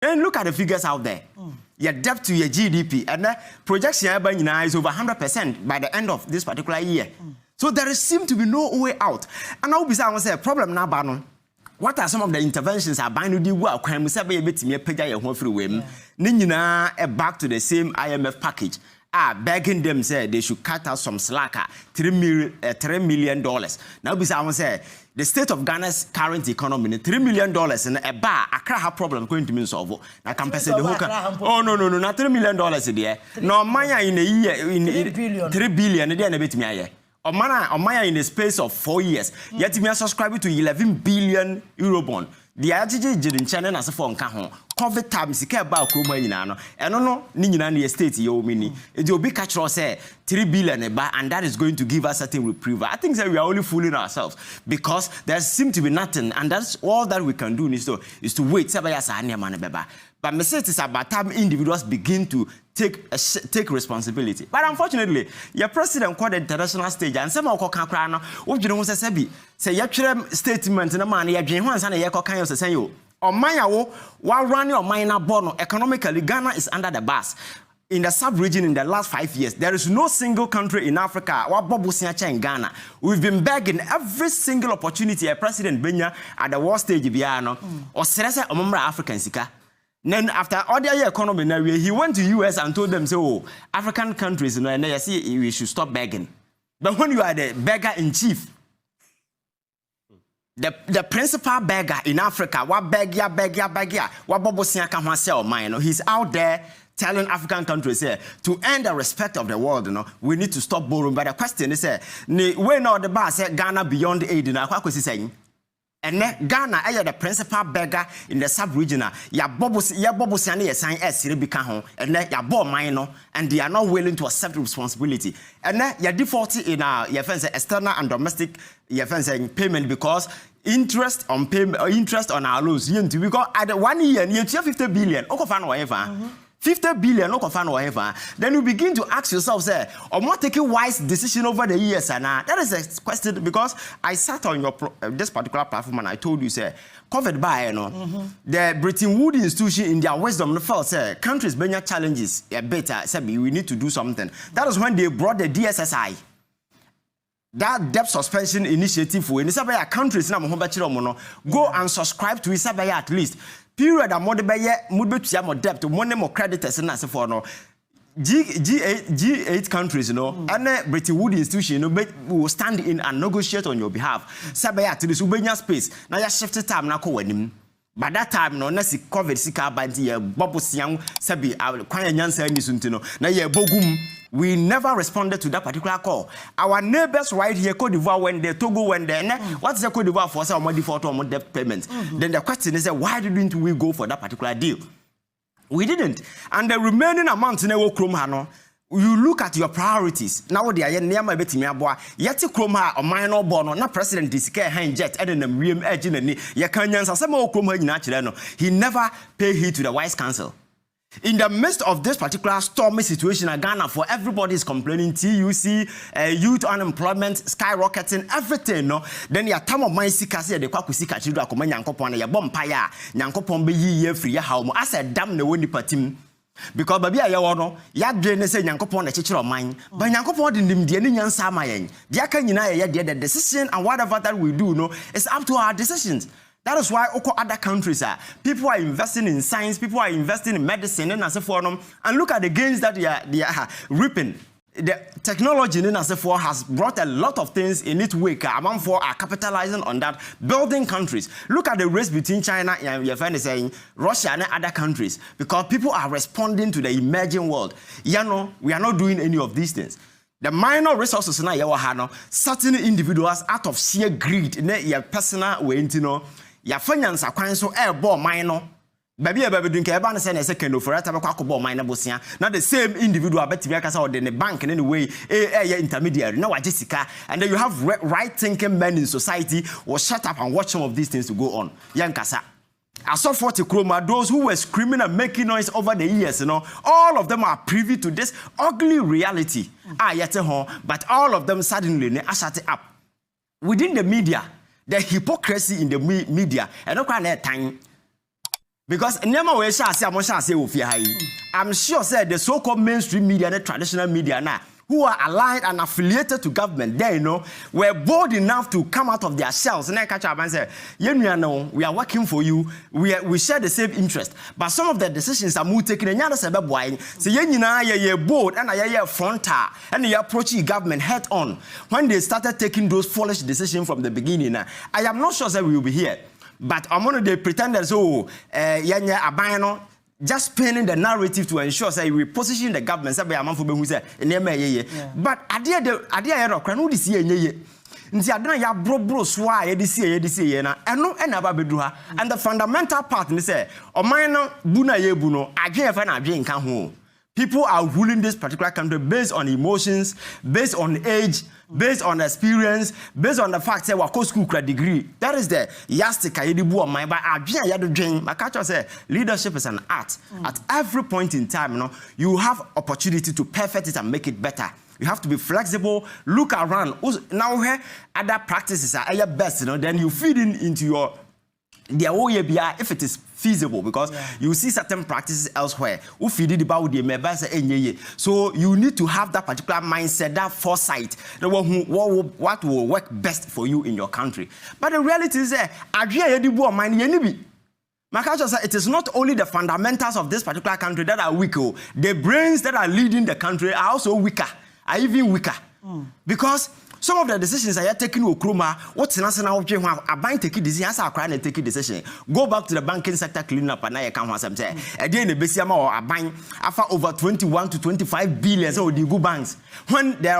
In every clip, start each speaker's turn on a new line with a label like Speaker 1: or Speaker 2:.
Speaker 1: Then look at the figures out there. Your debt to your GDP and the projection is over 100% by the end of this particular year. So there seems to be no way out. And now besides, I say problem now, Banon. What are some of the interventions are buying the work? Can we say a bit me pay your home free way? Nina back to the same IMF package. Begging them say they should cut out some slacker, $3 million. Now besides, say the state of Ghana's current economy, $3 million in a bar, Accra have problem going to mean solve. Now compare the whole. Oh no, not $3 million a year. No, Maya in a year in 3 billion. Then a bit me. Or Maya in the space of 4 years. Yet me subscribe to 11 billion euro bond. The IGG in China as a phone kahon. COVID time is care about Kroma Yinano. And no, Ninani estate yo mini. It will be catch say 3 billion a bar, and that is going to give us certain reprieve. I think that we are only fooling ourselves because there seems to be nothing, and that's all that we can do is to wait. But me say it is about time individuals begin to take responsibility. But unfortunately, your president called the international stage and some of Kokana, what you know say your statement in a man, your dream once and a year can say you. Or Maya, while running on minor bono economically, Ghana is under the bus. In the sub-region in the last 5 years, there is no single country in Africa or Bobusiacha in Ghana. We've been begging every single opportunity a President Benya at the world stage Biano or Seresa Omumra African Sika. Then after all the economy now, he went to US and told them, so African countries, you know, and they say we should stop begging. But when you are the beggar in chief, the principal beggar in Africa, what beg ya, what Bobosia can sell mine, he's out there telling African countries here to earn the respect of the world, you know, we need to stop borrowing. But the question is, when all the bar said Ghana beyond aid, you know, what was he saying? And Ghana is the principal beggar in the sub-region. Ya Bobusiani is saying Siribika and then ya bo minor, and they are not willing to accept responsibility. And then ya defaulting in our external and domestic payment because interest on payment or interest on our loans. Because at 1 year you have 50 billion. 50 billion, no confirm whatever. Then you begin to ask yourself, say, or not taking wise decision over the years, and that is a question because I sat on your this particular platform and I told you, say, covered by the Bretton Woods institution in their wisdom felt, say, countries being challenges better. Say, we need to do something. That was when they brought the DSSI. That debt suspension initiative for any countries now go and subscribe to it at least. Period and more debt to more creditors and as for no G8 countries, you know, and Bretton Woods institution, you know, will stand in and negotiate on your behalf. Sabaya to this Ubenya space. Now you shifted time now when by that time, no, nasi COVID sika banti Bobo Siang Sabi Kwanya Nyansa Nisuntino. Now ye bogum. We never responded to that particular call. Our neighbors right here, Cote d'Ivoire, when they Togo, when they what's the Cote d'Ivoire for some default or more debt payments? Then the question is, why didn't we go for that particular deal? We didn't. And the remaining amount in the Chrome, you look at your priorities. Now they are near my betting me aboa. Yet Chrome or minor bono, not president is care hand jet, and then ream edge in the Yakanyans, some more Chrome in natural. He never paid heed to the wise counsel. In the midst of this particular stormy situation in Ghana, for everybody is complaining, TUC, youth unemployment, skyrocketing, everything, no? Then your time of my seekers here, the Kwakusika children, Yankopon, your bompire, Yankopon be ye free, how I said, damn the windy patim. Because baby, I want ya drain say Yankopon a teacher of mine, but Yankopon didn't the Indian Samayan. Jaka Yina, the decision and whatever that we do, no, it's up to our decisions. That is why other countries are. People are investing in science, people are investing in medicine, and so forth. And look at the gains that they are reaping. The technology in ASEFOR has brought a lot of things in its wake. Among four are capitalizing on that, building countries. Look at the race between China and your friend is saying Russia and other countries because people are responding to the emerging world. You know, we are not doing any of these things. The minor resources now, certain individuals out of sheer greed in their personal way, you know. Your finance are quite so airborne minor. Baby, drink a ban and a second for a tabaco minor bosia. Not the same individual, but Tiaka in the bank in any way, intermediary. Now, Jessica, and then you have right thinking men in society will shut up and watch some of these things to go on. Yankasa. I saw 40 Chroma, those who were screaming and making noise over the years, you know, all of them are privy to this ugly reality. But all of them suddenly are shut up. Within the media, the hypocrisy in the media, and no kind of time. Because never we shall say I'm sure said the so-called mainstream media and the traditional media now who are aligned and affiliated to government, they were bold enough to come out of their shells and then catch up and say, we are working for you, we share the same interest. But some of the decisions are more taken and say bold and a frontal and they approach the government head on when they started taking those foolish decisions from the beginning. I am not sure that we will be here. But among the pretenders, just spinning the narrative to ensure say we position the government say am for be say but adia no kra no dis ye nti adena ya bro so a ye dis ye na eno na ba bedu ha and the fundamental part ni say oman no bu na ye bu no adwen fa na adwen nka ho. People are ruling this particular country based on emotions, based on age, based on experience, based on the fact that we go school degree. That is the yardstick I do on my but my culture say leadership is an art. At every point in time, you have opportunity to perfect it and make it better. You have to be flexible, look around. Now where other practices are best, then you feed into your if it is feasible, because you see certain practices elsewhere. So you need to have that particular mindset, that foresight, what will work best for you in your country. But the reality is that it is not only the fundamentals of this particular country that are weak. The brains that are leading the country are also weaker, are even weaker. Because some of the decisions I are taking Okroma, what's national a bank take decisions are crying and take a decision. Go back to the banking sector clean up and I can't have some say. Again, the Besiama or a bank after over 21 to 25 billion so the good banks. When there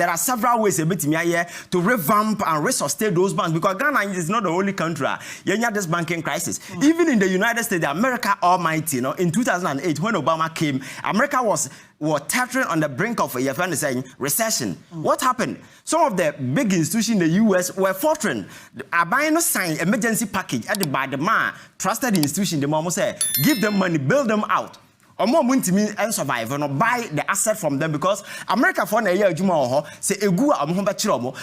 Speaker 1: are several ways a bit here to revamp and resuscitate those banks because Ghana is not the only country. You have this banking crisis. Even in the United States, America Almighty, in 2008 when Obama came, America was teetering on the brink of a recession. What happened? Some of the big institutions in the US were faltering. Buying a sign emergency package at the man trusted institution. The mom say, give them money, build them out. Or more money to me and survive and buy the asset from them because America for a year say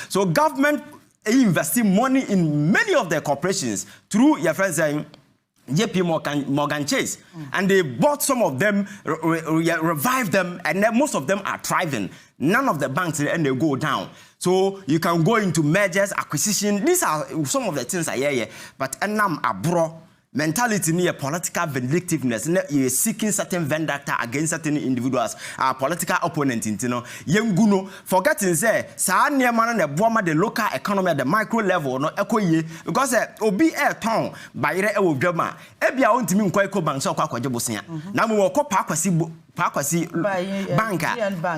Speaker 1: so government investing money in many of their corporations through your friends saying JP Morgan Chase, and they bought some of them, revived them, and then most of them are thriving. None of the banks and they go down. So you can go into mergers, acquisition. These are some of the things I hear. But enam abro mentality near political vindictiveness. You're seeking certain vendetta against certain individuals, political opponents. Yenguno forgetting say sa near man and the local economy at the micro level no ekoye because obi air town by e wo dwama ebia ontimi nkwa eko bank so kwa kwajobosia na mo wo kopa akwasi banker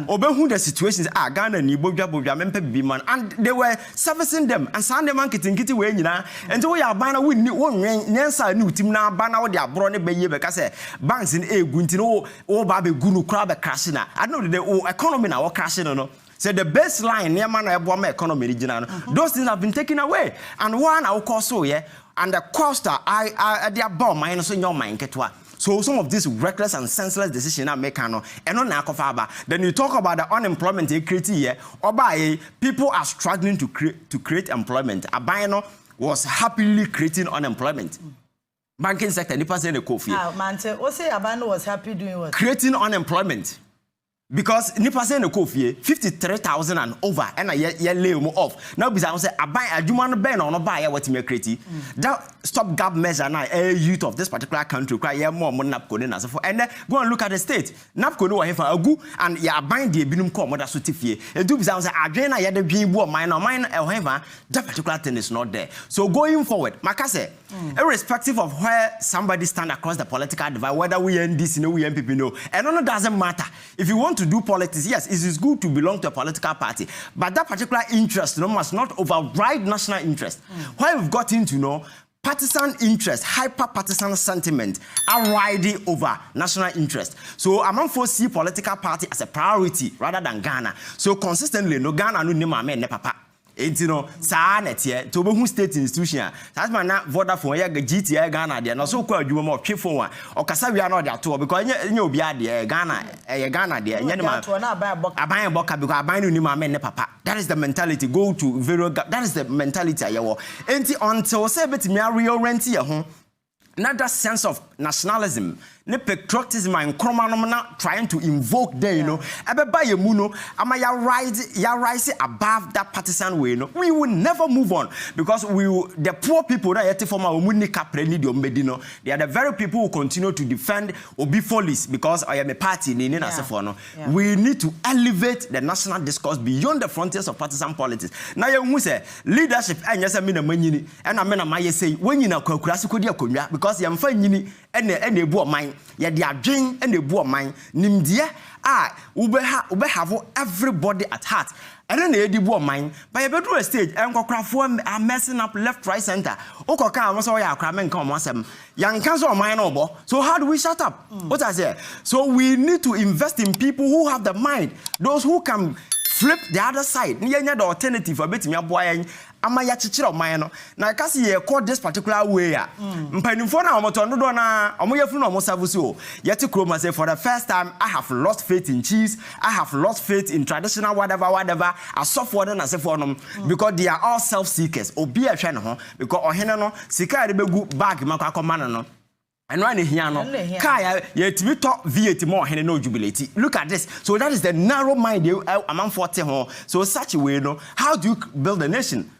Speaker 1: obehu the situations Ghana ni bodwa mempe bibi man and they were servicing them and Sunday market nkiti we nyina enti wo ya ban na wo nyensa ni utim na ban na wo de abro ne beye be ka say banks in egu nti no wo ba be gunu kra be crash na I know the economy na wo crash no so the baseline near man ebo economy regional those things have been taken away and one I will call so and the cost I they are bomb mine so your mind ketwa. So some of these reckless and senseless decisions are making and on then you talk about the unemployment they create here or by people are struggling to create employment. Abano was happily creating unemployment. Banking sector, the person in the coffee.
Speaker 2: What say Abano was happy doing what?
Speaker 1: Creating unemployment. Because nipa say no coffee 53,000 and over and ye lay mo off. Now because I say aban adwuma no ben no buy what me create. That stop gap measure now youth of this particular country cry ye more napco na so for and go and look at the state. Napco no he for agu and ye aban de binum come that so tifie. E do because I say adwen na ye de dwin bu mine however that particular thing is not there. So going forward, makase irrespective of where somebody stand across the political divide, whether we NDC no we MPP no, and no doesn't matter. If you want to do politics, yes, it is good to belong to a political party, but that particular interest must not override national interest. Why we've got into partisan interest, hyper-partisan sentiment are riding over national interest. So among folks see political party as a priority rather than Ghana. So consistently, no Ghana no name ne papa. It's sa net here to be state institution. That's my na Vodafone ya GTI Ghana there. No so kwa adwuma mo twe phone or kasa we are not there to because nye obi ade Ghana there. Nye ma aban boka because aban no ni ma ne papa. That is the mentality. Go to that is the mentality ayewo. Enti until say betimi reorient ye ho. Not that sense of nationalism, ne patriotism and kromanomana trying to invoke there, you know. Ebeba ye muno, ama ya rise above that partisan way, you know. We will never move on because the poor people that yet form our munika prenidio medino, they are the very people who continue to defend Obi Follies because I am a party in Inasefono. We need to elevate the national discourse beyond the frontiers of partisan politics. Now you say leadership and yes, I mean a manini, and I mean a my say when you know Kodia because you am finding any boy mine, yet they are doing any boy mine, Nimdia, ube have everybody at heart. And then they do mine by a bedroom stage and Crawford are messing up left, right, center. Okoka was all your cramming come once young council mine over. So how do we shut up? What I say? So we need to invest in people who have the mind, those who can flip the other side. Near the alternative for betting your boy. Ama ya chichira omano na kasi ye call this particular way a mpanimfo na omotondo do na omoyefu na omosavusi o yeti kroma say for the first time I have lost faith in cheese, I have lost faith in traditional whatever asofo na sefo no because they are all self seekers obi a hwe ne ho because ohene no sika de begu bag makwa komana no and when here no kaya yet we talk VAT more hen no jubilate. Look at this. So that is the narrow mind among 40 ho. So such a way no how do you build a nation?